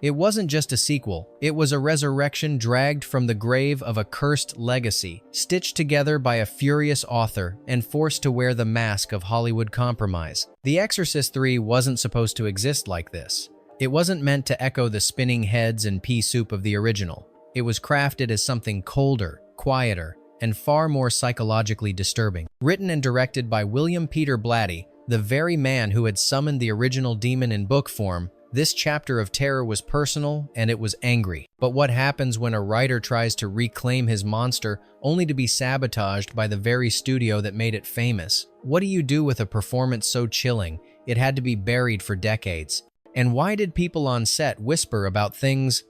It wasn't just a sequel, it was a resurrection dragged from the grave of a cursed legacy, stitched together by a furious author and forced to wear the mask of Hollywood compromise. The Exorcist III wasn't supposed to exist like this. It wasn't meant to echo the spinning heads and pea soup of the original. It was crafted as something colder, quieter, and far more psychologically disturbing. Written and directed by William Peter Blatty, the very man who had summoned the original demon in book form, this chapter of terror was personal and it was angry. But what happens when a writer tries to reclaim his monster only to be sabotaged by the very studio that made it famous? What do you do with a performance so chilling it had to be buried for decades? And why did people on set whisper about things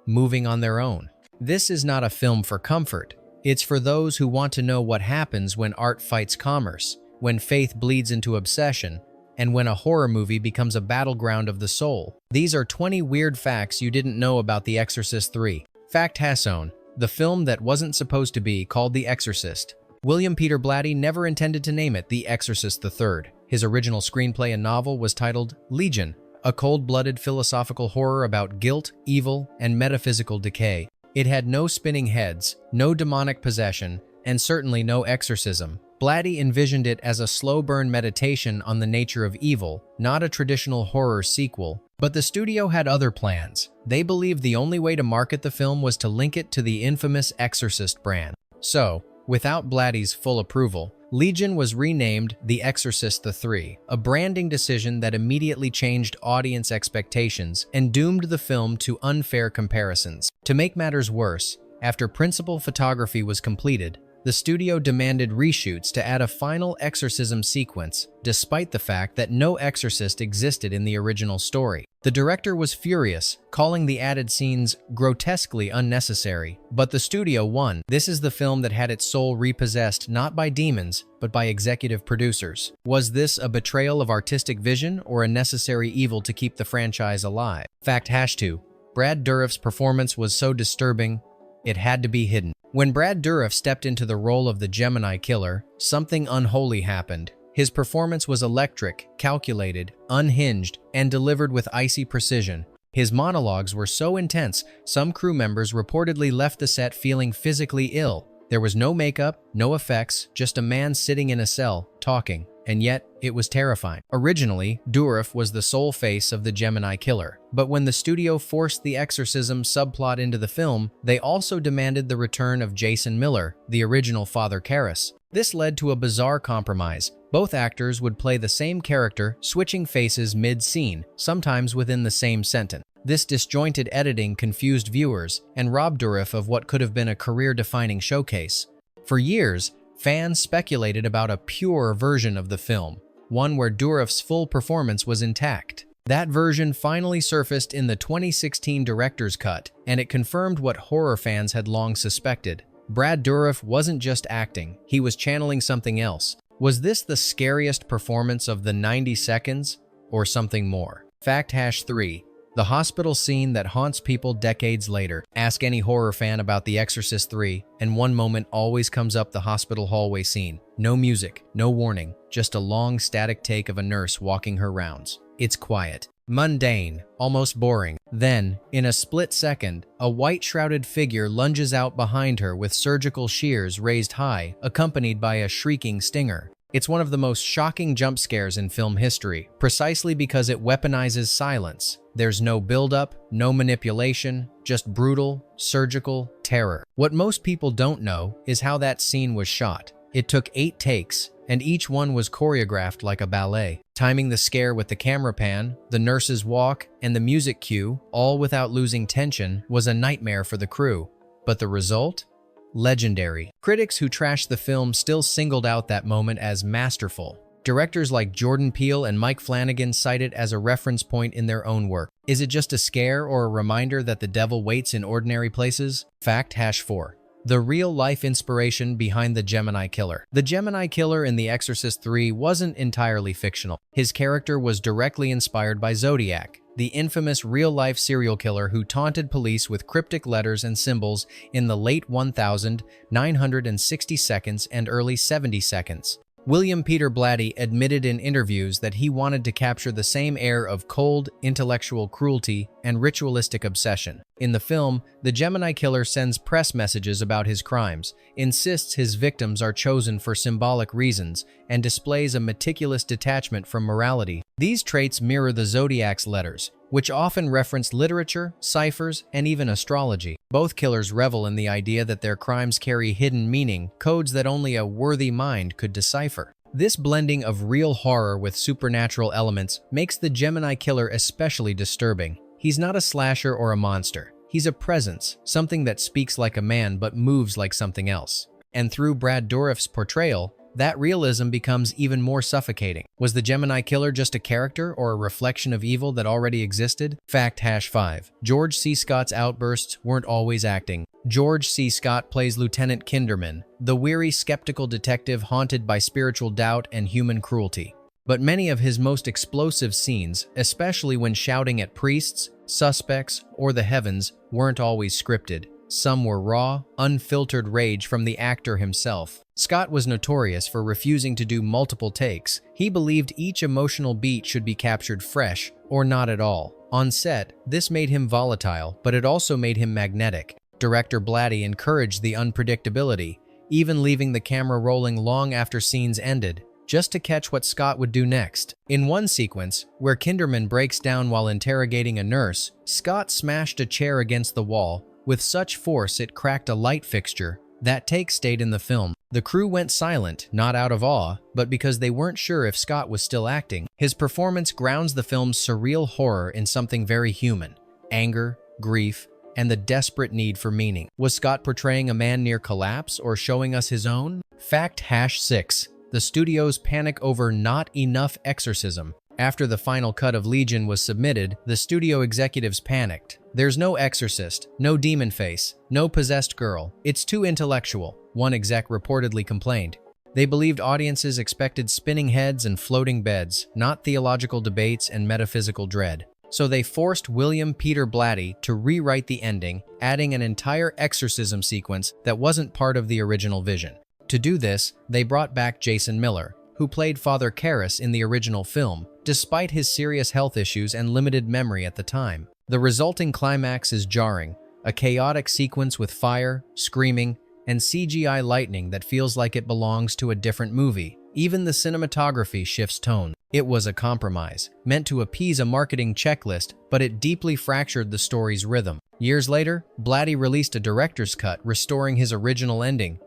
moving on their own? This is not a film for comfort. It's for those who want to know what happens when art fights commerce, when faith bleeds into obsession, and when a horror movie becomes a battleground of the soul. These are 20 weird facts you didn't know about The Exorcist III. Fact Hasson, the film that wasn't supposed to be called The Exorcist. William Peter Blatty never intended to name it The Exorcist III. His original screenplay and novel was titled Legion, a cold-blooded philosophical horror about guilt, evil, and metaphysical decay. It had no spinning heads, no demonic possession, and certainly no exorcism. Blatty envisioned it as a slow-burn meditation on the nature of evil, not a traditional horror sequel. But the studio had other plans. They believed the only way to market the film was to link it to the infamous Exorcist brand. So, without Blatty's full approval, Legion was renamed The Exorcist III, a branding decision that immediately changed audience expectations and doomed the film to unfair comparisons. To make matters worse, after principal photography was completed, the studio demanded reshoots to add a final exorcism sequence, despite the fact that no exorcist existed in the original story. The director was furious, calling the added scenes grotesquely unnecessary, but the studio won. This is the film that had its soul repossessed not by demons, but by executive producers. Was this a betrayal of artistic vision or a necessary evil to keep the franchise alive? Fact #2. Brad Dourif's performance was so disturbing, it had to be hidden. When Brad Dourif stepped into the role of the Gemini killer, something unholy happened. His performance was electric, calculated, unhinged, and delivered with icy precision. His monologues were so intense, some crew members reportedly left the set feeling physically ill. There was no makeup, no effects, just a man sitting in a cell, talking. And yet, it was terrifying. Originally, Dourif was the sole face of the Gemini killer, but when the studio forced the exorcism subplot into the film, they also demanded the return of Jason Miller, the original Father Karras. This led to a bizarre compromise. Both actors would play the same character, switching faces mid-scene, sometimes within the same sentence. This disjointed editing confused viewers and robbed Dourif of what could have been a career-defining showcase. For years, fans speculated about a pure version of the film, one where Dourif's full performance was intact. That version finally surfaced in the 2016 director's cut, and it confirmed what horror fans had long suspected. Brad Dourif wasn't just acting, he was channeling something else. Was this the scariest performance of the 90 seconds, or something more? Fact #3. The hospital scene that haunts people decades later. Ask any horror fan about The Exorcist III, and one moment always comes up: the hospital hallway scene. No music, no warning, just a long static take of a nurse walking her rounds. It's quiet, mundane, almost boring. Then, in a split second, a white-shrouded figure lunges out behind her with surgical shears raised high, accompanied by a shrieking stinger. It's one of the most shocking jump scares in film history, precisely because it weaponizes silence. There's no build-up, no manipulation, just brutal, surgical terror. What most people don't know is how that scene was shot. It took 8 takes, and each one was choreographed like a ballet. Timing the scare with the camera pan, the nurse's walk, and the music cue, all without losing tension, was a nightmare for the crew. But the result? Legendary. Critics who trashed the film still singled out that moment as masterful. Directors like Jordan Peele and Mike Flanagan cite it as a reference point in their own work. Is it just a scare or a reminder that the devil waits in ordinary places? Fact #4. The real-life inspiration behind the Gemini killer. The Gemini killer in The Exorcist III wasn't entirely fictional. His character was directly inspired by Zodiac, the infamous real-life serial killer who taunted police with cryptic letters and symbols in the late 1960s and early 70s. William Peter Blatty admitted in interviews that he wanted to capture the same air of cold, intellectual cruelty and ritualistic obsession. In the film, the Gemini killer sends press messages about his crimes, insists his victims are chosen for symbolic reasons, and displays a meticulous detachment from morality. These traits mirror the Zodiac's letters, which often reference literature, ciphers, and even astrology. Both killers revel in the idea that their crimes carry hidden meaning, codes that only a worthy mind could decipher. This blending of real horror with supernatural elements makes the Gemini killer especially disturbing. He's not a slasher or a monster. He's a presence, something that speaks like a man but moves like something else. And through Brad Dourif's portrayal, that realism becomes even more suffocating. Was the Gemini killer just a character or a reflection of evil that already existed? Fact #5. George C. Scott's outbursts weren't always acting. George C. Scott plays Lieutenant Kinderman, the weary, skeptical detective haunted by spiritual doubt and human cruelty. But many of his most explosive scenes, especially when shouting at priests, suspects, or the heavens, weren't always scripted. Some were raw, unfiltered rage from the actor himself. Scott was notorious for refusing to do multiple takes. He believed each emotional beat should be captured fresh, or not at all. On set, this made him volatile, but it also made him magnetic. Director Blatty encouraged the unpredictability, even leaving the camera rolling long after scenes ended, just to catch what Scott would do next. In one sequence, where Kinderman breaks down while interrogating a nurse, Scott smashed a chair against the wall with such force it cracked a light fixture. That take stayed in the film. The crew went silent, not out of awe, but because they weren't sure if Scott was still acting. His performance grounds the film's surreal horror in something very human: anger, grief, and the desperate need for meaning. Was Scott portraying a man near collapse or showing us his own? Fact #6. The studio's panic over not enough exorcism. After the final cut of Legion was submitted, the studio executives panicked. There's no exorcist, no demon face, no possessed girl. It's too intellectual, one exec reportedly complained. They believed audiences expected spinning heads and floating beds, not theological debates and metaphysical dread. So they forced William Peter Blatty to rewrite the ending, adding an entire exorcism sequence that wasn't part of the original vision. To do this, they brought back Jason Miller, who played Father Karras in the original film, despite his serious health issues and limited memory at the time. The resulting climax is jarring, a chaotic sequence with fire, screaming, and CGI lightning that feels like it belongs to a different movie. Even the cinematography shifts tone. It was a compromise, meant to appease a marketing checklist, but it deeply fractured the story's rhythm. Years later, Blatty released a director's cut restoring his original ending.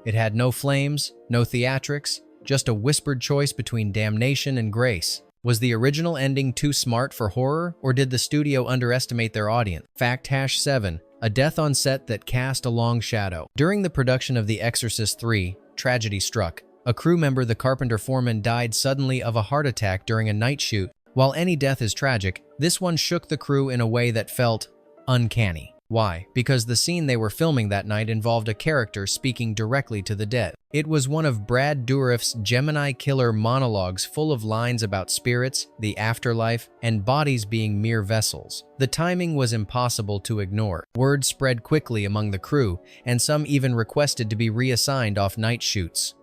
It had no flames, no theatrics, just a whispered choice between damnation and grace. Was the original ending too smart for horror, or did the studio underestimate their audience? Fact #7. A death on set that cast a long shadow. During the production of The Exorcist III, tragedy struck. A crew member, the carpenter foreman, died suddenly of a heart attack during a night shoot. While any death is tragic, this one shook the crew in a way that felt uncanny. Why? Because the scene they were filming that night involved a character speaking directly to the dead. It was one of Brad Dourif's Gemini killer monologues full of lines about spirits, the afterlife, and bodies being mere vessels. The timing was impossible to ignore. Word spread quickly among the crew, and some even requested to be reassigned off night shoots.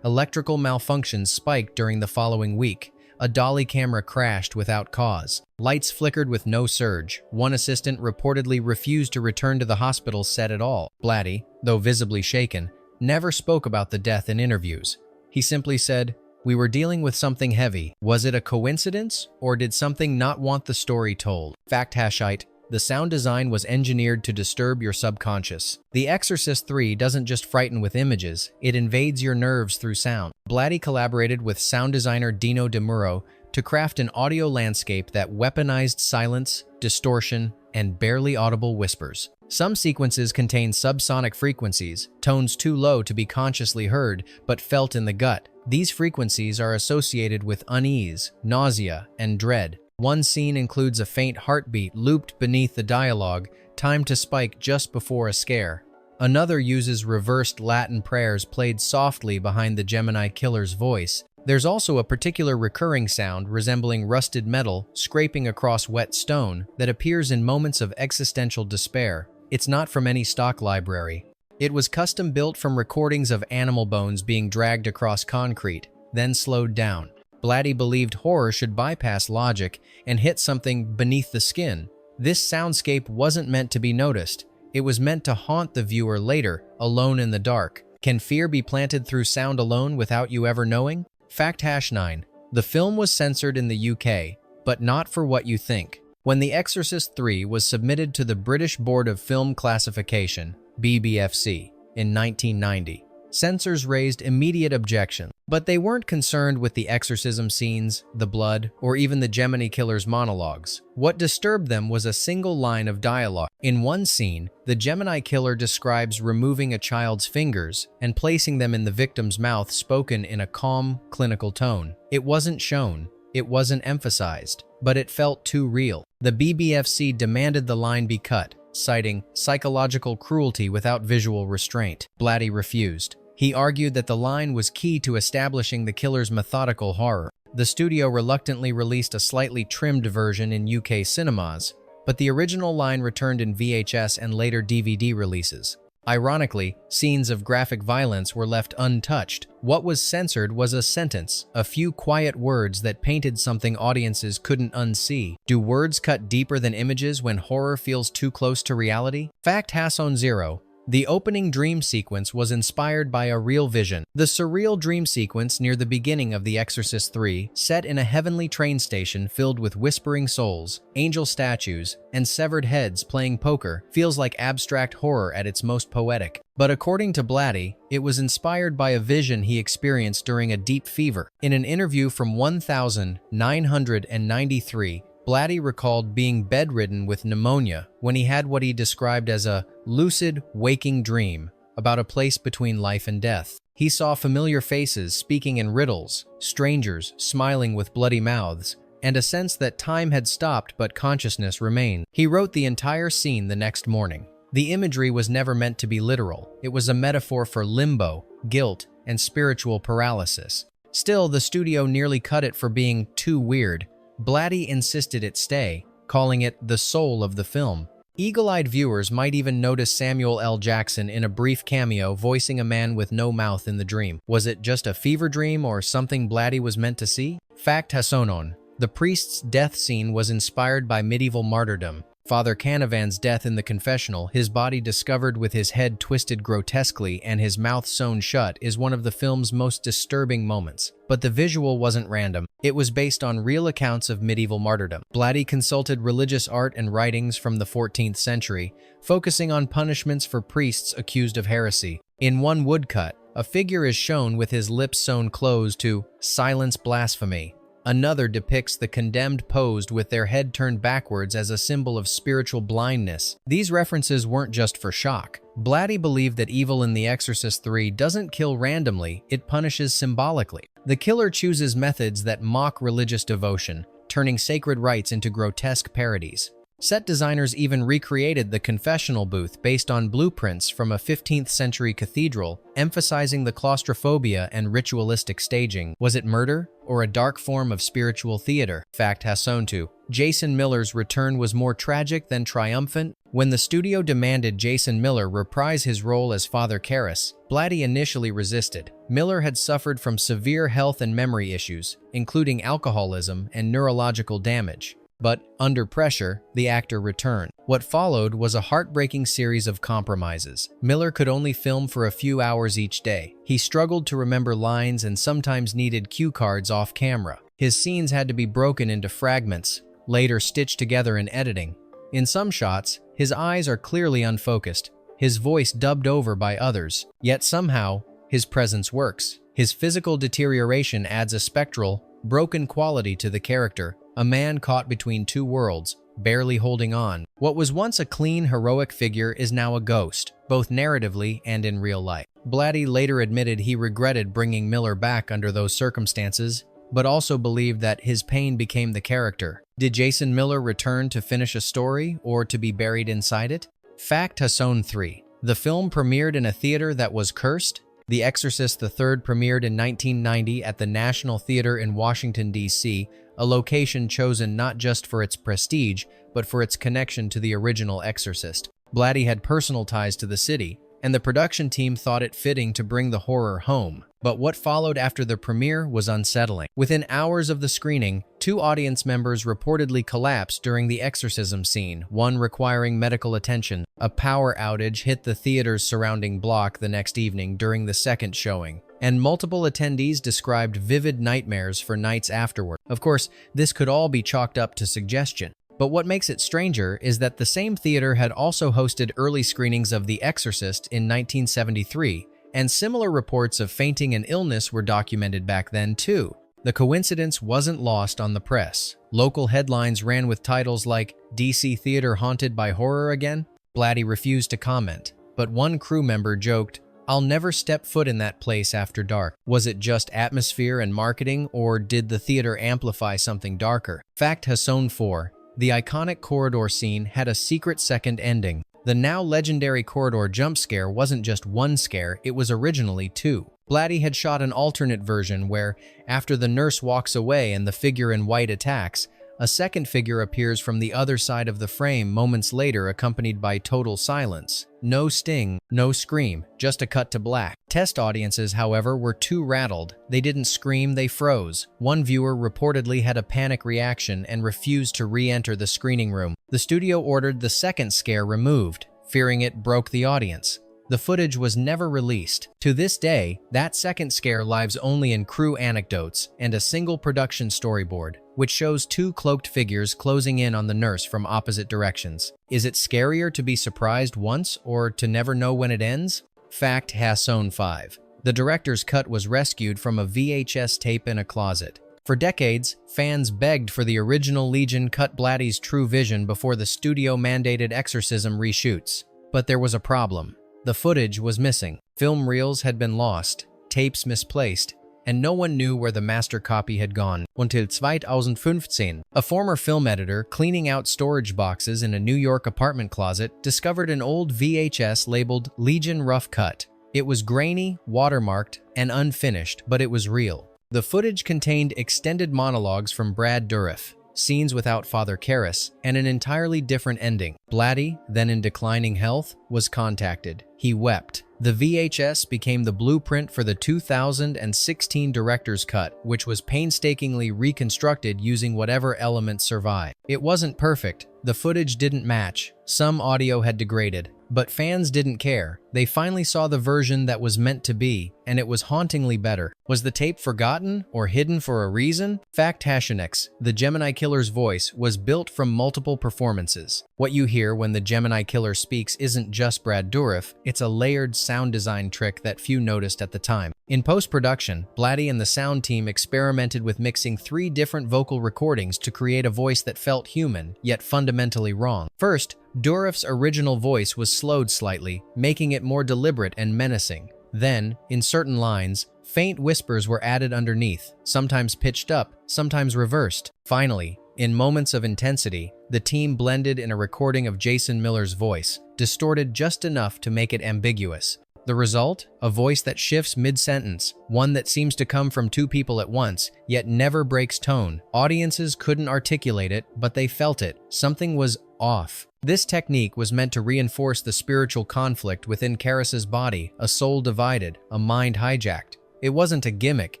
Electrical malfunctions spiked during the following week. A dolly camera crashed without cause. Lights flickered with no surge. One assistant reportedly refused to return to the hospital set at all. Blatty, though visibly shaken, never spoke about the death in interviews. He simply said, "We were dealing with something heavy. Was it a coincidence, or did something not want the story told?" Fact #8. The sound design was engineered to disturb your subconscious. The Exorcist III doesn't just frighten with images, it invades your nerves through sound. Blatty collaborated with sound designer Dino De Muro to craft an audio landscape that weaponized silence, distortion, and barely audible whispers. Some sequences contain subsonic frequencies, tones too low to be consciously heard but felt in the gut. These frequencies are associated with unease, nausea, and dread. One scene includes a faint heartbeat looped beneath the dialogue, timed to spike just before a scare. Another uses reversed Latin prayers played softly behind the Gemini killer's voice. There's also a particular recurring sound resembling rusted metal scraping across wet stone that appears in moments of existential despair. It's not from any stock library. It was custom built from recordings of animal bones being dragged across concrete. then slowed down. Blatty believed horror should bypass logic and hit something beneath the skin. This soundscape wasn't meant to be noticed. It was meant to haunt the viewer later, alone in the dark. Can fear be planted through sound alone without you ever knowing? Fact #9. The film was censored in the UK, but not for what you think. When The Exorcist III was submitted to the British Board of Film Classification, BBFC, in 1990, censors raised immediate objections. But they weren't concerned with the exorcism scenes, the blood, or even the Gemini killer's monologues. What disturbed them was a single line of dialogue. In one scene, the Gemini killer describes removing a child's fingers and placing them in the victim's mouth, spoken in a calm, clinical tone. It wasn't shown, it wasn't emphasized, but it felt too real. The BBFC demanded the line be cut, citing psychological cruelty without visual restraint. Blatty refused. He argued that the line was key to establishing the killer's methodical horror. The studio reluctantly released a slightly trimmed version in UK cinemas, but the original line returned in VHS and later DVD releases. Ironically, scenes of graphic violence were left untouched. What was censored was a sentence, a few quiet words that painted something audiences couldn't unsee. Do words cut deeper than images when horror feels too close to reality? Fact #0. The opening dream sequence was inspired by a real vision. The surreal dream sequence near the beginning of The Exorcist III, set in a heavenly train station filled with whispering souls, angel statues, and severed heads playing poker, feels like abstract horror at its most poetic. But according to Blatty, it was inspired by a vision he experienced during a deep fever. In an interview from 1993, Blatty recalled being bedridden with pneumonia when he had what he described as a lucid, waking dream about a place between life and death. He saw familiar faces speaking in riddles, strangers smiling with bloody mouths, and a sense that time had stopped but consciousness remained. He wrote the entire scene the next morning. The imagery was never meant to be literal. It was a metaphor for limbo, guilt, and spiritual paralysis. Still, the studio nearly cut it for being too weird. Blatty insisted it stay, calling it the soul of the film. Eagle-eyed viewers might even notice Samuel L. Jackson in a brief cameo voicing a man with no mouth in the dream. Was it just a fever dream or something Blatty was meant to see? Fact #9. The priest's death scene was inspired by medieval martyrdom. Father Canavan's death in the confessional, his body discovered with his head twisted grotesquely and his mouth sewn shut, is one of the film's most disturbing moments. But the visual wasn't random. It was based on real accounts of medieval martyrdom. Blatty consulted religious art and writings from the 14th century, focusing on punishments for priests accused of heresy. In one woodcut, a figure is shown with his lips sewn closed to silence blasphemy. Another depicts the condemned posed with their head turned backwards as a symbol of spiritual blindness. These references weren't just for shock. Blatty believed that evil in The Exorcist III doesn't kill randomly, it punishes symbolically. The killer chooses methods that mock religious devotion, turning sacred rites into grotesque parodies. Set designers even recreated the confessional booth based on blueprints from a 15th century cathedral, emphasizing the claustrophobia and ritualistic staging. Was it murder or a dark form of spiritual theater? Fact #2. Jason Miller's return was more tragic than triumphant. When the studio demanded Jason Miller reprise his role as Father Karras, Blatty initially resisted. Miller had suffered from severe health and memory issues, including alcoholism and neurological damage. But, under pressure, the actor returned. What followed was a heartbreaking series of compromises. Miller could only film for a few hours each day. He struggled to remember lines and sometimes needed cue cards off camera. His scenes had to be broken into fragments, later stitched together in editing. In some shots, his eyes are clearly unfocused, his voice dubbed over by others. Yet somehow, his presence works. His physical deterioration adds a spectral, broken quality to the character. A man caught between two worlds, barely holding on. What was once a clean, heroic figure is now a ghost, both narratively and in real life. Blatty later admitted he regretted bringing Miller back under those circumstances, but also believed that his pain became the character. Did Jason Miller return to finish a story or to be buried inside it? Fact #3. The film premiered in a theater that was cursed. The Exorcist III premiered in 1990 at the National Theater in Washington, D.C., a location chosen not just for its prestige, but for its connection to the original Exorcist. Blatty had personal ties to the city, and the production team thought it fitting to bring the horror home. But what followed after the premiere was unsettling. Within hours of the screening, 2 audience members reportedly collapsed during the exorcism scene, one requiring medical attention. A power outage hit the theater's surrounding block the next evening during the second showing, and multiple attendees described vivid nightmares for nights afterward. Of course, this could all be chalked up to suggestion. But what makes it stranger is that the same theater had also hosted early screenings of The Exorcist in 1973, and similar reports of fainting and illness were documented back then too. The coincidence wasn't lost on the press. Local headlines ran with titles like, "DC Theater Haunted by Horror Again?" Blatty refused to comment, but one crew member joked, "I'll never step foot in that place after dark." Was it just atmosphere and marketing, or did the theater amplify something darker? Fact Hasson 4. The iconic corridor scene had a secret second ending. The now legendary corridor jump scare wasn't just one scare, it was originally 2. Blatty had shot an alternate version where, after the nurse walks away and the figure in white attacks, a second figure appears from the other side of the frame moments later, accompanied by total silence. No sting, no scream, just a cut to black. Test audiences, however, were too rattled. They didn't scream, they froze. One viewer reportedly had a panic reaction and refused to re-enter the screening room. The studio ordered the second scare removed, fearing it broke the audience. The footage was never released. To this day, that second scare lives only in crew anecdotes and a single production storyboard, which shows 2 cloaked figures closing in on the nurse from opposite directions. Is it scarier to be surprised once or to never know when it ends? Fact Hasson 5. The director's cut was rescued from a VHS tape in a closet. For decades, fans begged for the original Legion cut Blatty's true vision before the studio-mandated exorcism reshoots. But there was a problem. The footage was missing. Film reels had been lost, tapes misplaced, and no one knew where the master copy had gone until 2015. A former film editor cleaning out storage boxes in a New York apartment closet discovered an old VHS labeled Legion Rough Cut. It was grainy, watermarked, and unfinished, but it was real. The footage contained extended monologues from Brad Dourif, scenes without Father Karras, and an entirely different ending. Blatty, then in declining health, was contacted. He wept. The VHS became the blueprint for the 2016 director's cut, which was painstakingly reconstructed using whatever elements survived. It wasn't perfect. The footage didn't match. Some audio had degraded. But fans didn't care. They finally saw the version that was meant to be, and it was hauntingly better. Was the tape forgotten or hidden for a reason? Fact Hashonex, the Gemini killer's voice, was built from multiple performances. What you hear when the Gemini killer speaks isn't just Brad Dourif, it's a layered sound design trick that few noticed at the time. In post-production, Blatty and the sound team experimented with mixing 3 different vocal recordings to create a voice that felt human, yet fundamentally wrong. First, Dourif's original voice was slowed slightly, making it more deliberate and menacing. Then, in certain lines, faint whispers were added underneath, sometimes pitched up, sometimes reversed. Finally, in moments of intensity, the team blended in a recording of Jason Miller's voice, distorted just enough to make it ambiguous. The result? A voice that shifts mid-sentence, one that seems to come from 2 people at once, yet never breaks tone. Audiences couldn't articulate it, but they felt it. Something was off. This technique was meant to reinforce the spiritual conflict within Karras's body, a soul divided, a mind hijacked. It wasn't a gimmick,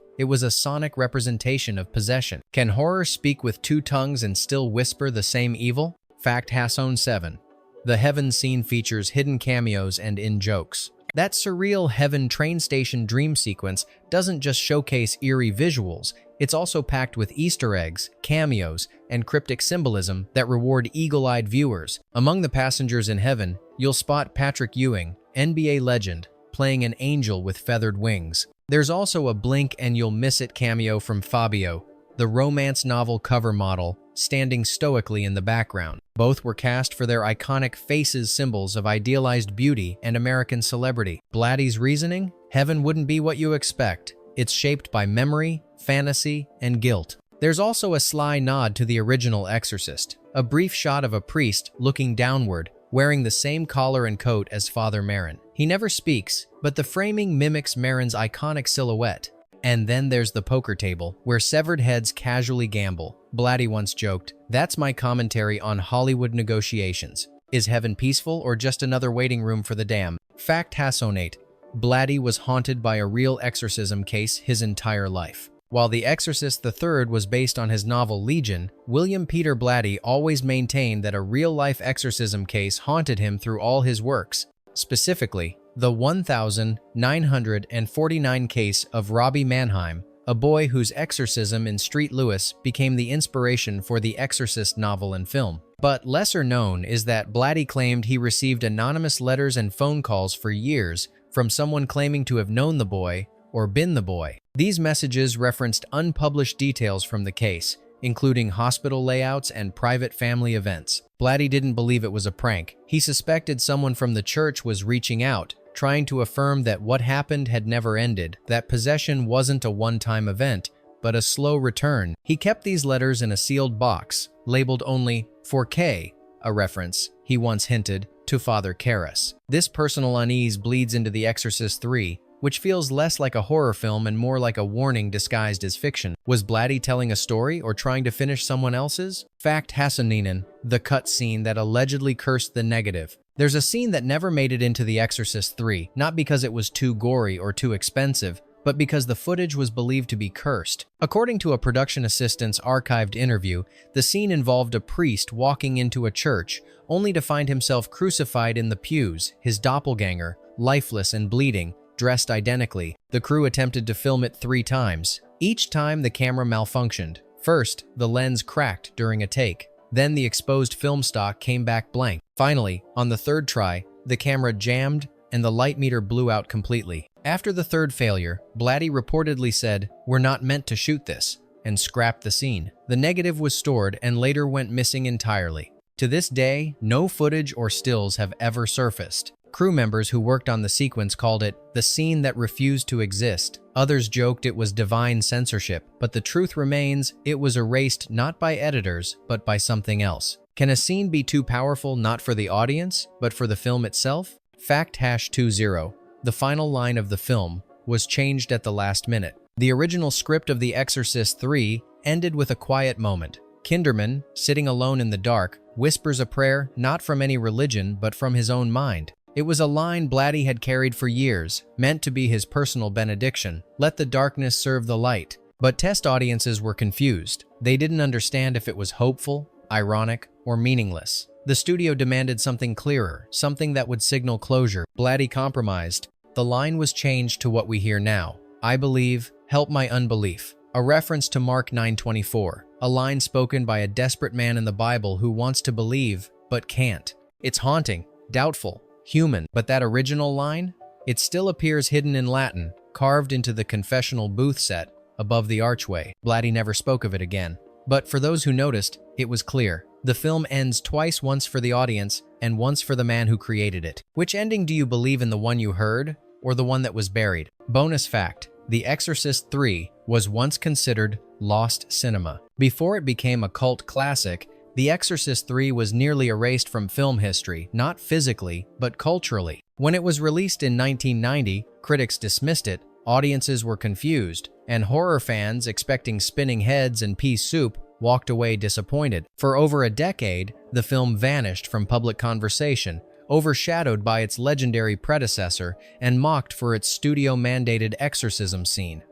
it was a sonic representation of possession. Can horror speak with 2 tongues and still whisper the same evil? Fact Hasson 7. The heaven scene features hidden cameos and in-jokes. That surreal heaven train station dream sequence doesn't just showcase eerie visuals, it's also packed with Easter eggs, cameos, and cryptic symbolism that reward eagle-eyed viewers. Among the passengers in heaven, you'll spot Patrick Ewing, NBA legend, playing an angel with feathered wings. There's also a blink and you'll miss it cameo from Fabio, the romance novel cover model, standing stoically in the background. Both were cast for their iconic faces, symbols of idealized beauty and American celebrity. Blatty's reasoning? Heaven wouldn't be what you expect. It's shaped by memory, fantasy, and guilt. There's also a sly nod to the original Exorcist, a brief shot of a priest looking downward, wearing the same collar and coat as Father Merrin. He never speaks, but the framing mimics Merrin's iconic silhouette. And then there's the poker table, where severed heads casually gamble. Blatty once joked, "That's my commentary on Hollywood negotiations. Is heaven peaceful or just another waiting room for the damned?" Fact Hasson 8. Blatty was haunted by a real exorcism case his entire life. While The Exorcist III was based on his novel Legion, William Peter Blatty always maintained that a real-life exorcism case haunted him through all his works. Specifically, the 1949 case of Robbie Mannheim, a boy whose exorcism in St. Louis became the inspiration for the Exorcist novel and film. But lesser known is that Blatty claimed he received anonymous letters and phone calls for years from someone claiming to have known the boy or been the boy. These messages referenced unpublished details from the case, including hospital layouts and private family events. Blatty didn't believe it was a prank. He suspected someone from the church was reaching out, trying to affirm that what happened had never ended, that possession wasn't a one-time event, but a slow return. He kept these letters in a sealed box, labeled only for K, a reference, he once hinted, to Father Karras. This personal unease bleeds into The Exorcist III, which feels less like a horror film and more like a warning disguised as fiction. Was Blatty telling a story or trying to finish someone else's? Fact Hassaninen, the cut scene that allegedly cursed the negative. There's a scene that never made it into The Exorcist III, not because it was too gory or too expensive, but because the footage was believed to be cursed. According to a production assistant's archived interview, the scene involved a priest walking into a church, only to find himself crucified in the pews, his doppelganger, lifeless and bleeding, dressed identically. The crew attempted to film it 3 times. Each time the camera malfunctioned. First, the lens cracked during a take. Then the exposed film stock came back blank. Finally, on the 3rd try, the camera jammed and the light meter blew out completely. After the 3rd failure, Blatty reportedly said, "We're not meant to shoot this," and scrapped the scene. The negative was stored and later went missing entirely. To this day, no footage or stills have ever surfaced. Crew members who worked on the sequence called it the scene that refused to exist. Others joked it was divine censorship, but the truth remains it was erased not by editors, but by something else. Can a scene be too powerful not for the audience, but for the film itself? Fact #20. The final line of the film was changed at the last minute. The original script of The Exorcist III ended with a quiet moment. Kinderman, sitting alone in the dark, whispers a prayer not from any religion but from his own mind. It was a line Blatty had carried for years, meant to be his personal benediction. Let the darkness serve the light. But test audiences were confused. They didn't understand if it was hopeful, ironic, or meaningless. The studio demanded something clearer, something that would signal closure. Blatty compromised. The line was changed to what we hear now. "I believe, help my unbelief." A reference to Mark 9:24, a line spoken by a desperate man in the Bible who wants to believe, but can't. It's haunting, doubtful, human, but that original line? It still appears hidden in Latin, carved into the confessional booth set above the archway. Blatty never spoke of it again. But for those who noticed, it was clear. The film ends twice, once for the audience and once for the man who created it. Which ending do you believe in, the one you heard or the one that was buried? Bonus fact, The Exorcist III was once considered lost cinema. Before it became a cult classic, The Exorcist III was nearly erased from film history, not physically, but culturally. When it was released in 1990, critics dismissed it, audiences were confused, and horror fans, expecting spinning heads and pea soup, walked away disappointed. For over a decade, the film vanished from public conversation, overshadowed by its legendary predecessor and mocked for its studio-mandated exorcism scene.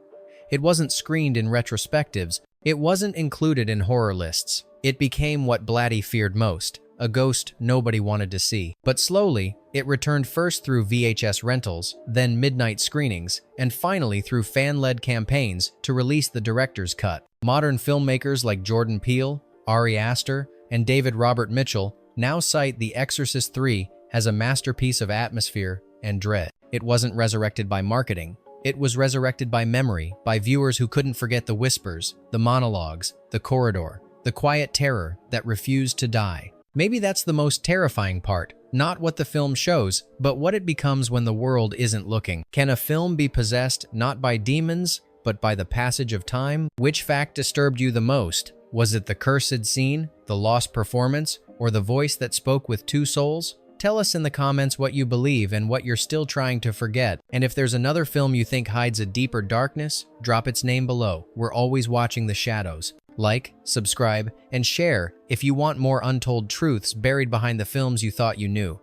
It wasn't screened in retrospectives, it wasn't included in horror lists. It became what Blatty feared most, a ghost nobody wanted to see. But slowly, it returned first through VHS rentals, then midnight screenings, and finally through fan-led campaigns to release the director's cut. Modern filmmakers like Jordan Peele, Ari Aster, and David Robert Mitchell now cite The Exorcist III as a masterpiece of atmosphere and dread. It wasn't resurrected by marketing. It was resurrected by memory, by viewers who couldn't forget the whispers, the monologues, the corridor, the quiet terror that refused to die. Maybe that's the most terrifying part, not what the film shows, but what it becomes when the world isn't looking. Can a film be possessed not by demons, but by the passage of time? Which fact disturbed you the most? Was it the cursed scene, the lost performance, or the voice that spoke with 2 souls? Tell us in the comments what you believe and what you're still trying to forget. And if there's another film you think hides a deeper darkness, drop its name below. We're always watching the shadows. Like, subscribe, and share if you want more untold truths buried behind the films you thought you knew.